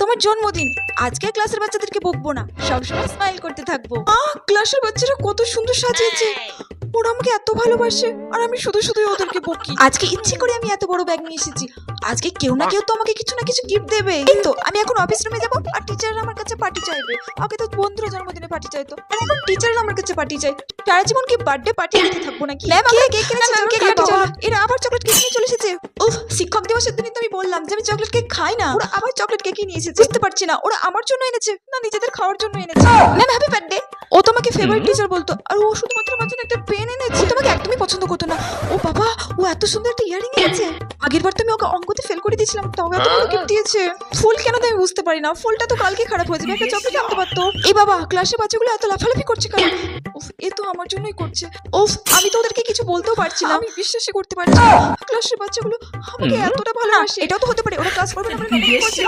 তোমার জন্মদিন, আজকে ক্লাসের বাচ্চাদেরকে বকবো না, সবসময় স্মাইল করতে থাকবো। ক্লাসের বাচ্চারা কত সুন্দর সাজিয়েছে, ওরা আমাকে এত ভালোবাসে আর আমি শুধু শুধু ওদেরকে বকি। আজকে ইচ্ছে করে আমি এত বড় ব্যাগ নিয়ে এসেছি, আজকে কেউ না কেউ তো আমাকে কিছু না কিছু গিফট দেবে। এই তো আমি এখন অফিস রুমে যাবো আর টিচাররা আমার কাছে পার্টি চাইবে। আগে তো বন্ধুরা জন্মদিনে পার্টি চাইতো, আর এখন টিচাররা আমার কাছে পার্টি চাই। সারা জীবন কি বার্থডে পার্টি দিতে থাকবো নাকি? ম্যাম আমাকে কেক কিনেছে, ম্যাম কেক কাটি চলো। এরা আবার চকলেট কেক নিয়ে চলে এসেছে। উফ, শিক্ষক দিবসের দিনই তো আমি বললাম যে আমি চকলেট কেক খাই না, ওরা আবার চকলেট কেকই নিয়ে এসেছে। বুঝতে পারছি না ওরা আমার জন্য এনেছে না নিজেদের খাওয়ার জন্য এনেছে। Ma'am happy birthday. ও তোমাকে ফেভারিট টিচার বলতো আর ও শুধুমাত্র আমার জন্য একটা পেন এনেছে। ও তোমাকে একদমই পছন্দ করতো না। ও বাবা, ও এত সুন্দর একটা ইয়ারিং এনেছে। আগের বার তো আমি ওকে অঙ্কতে ফেল করে দিয়েছিলাম, তাও এত ভালো গিফট দিয়েছে। ফুল কেন দেয় আমি বুঝতে পারি না, ফুলটা তো কালকে খারাপ হয়ে যাবে, একটা চকলেট আনতে পারতো। এই বাবা, ক্লাসে বাচ্চাগুলো এত লাফালাফি করছে কেন? উফ, এ তো আমার জন্যই করছে। উফ, আমি তো ওদেরকে কিছু বলতেও পারছি না, আমি বিশ্বাসই করতে পারছি না ক্লাসের বাচ্চাগুলো আমাকে এতটা ভালোবাসে। এটাও তো হতে পারে ওরা ক্লাস করবে না বলে করছে।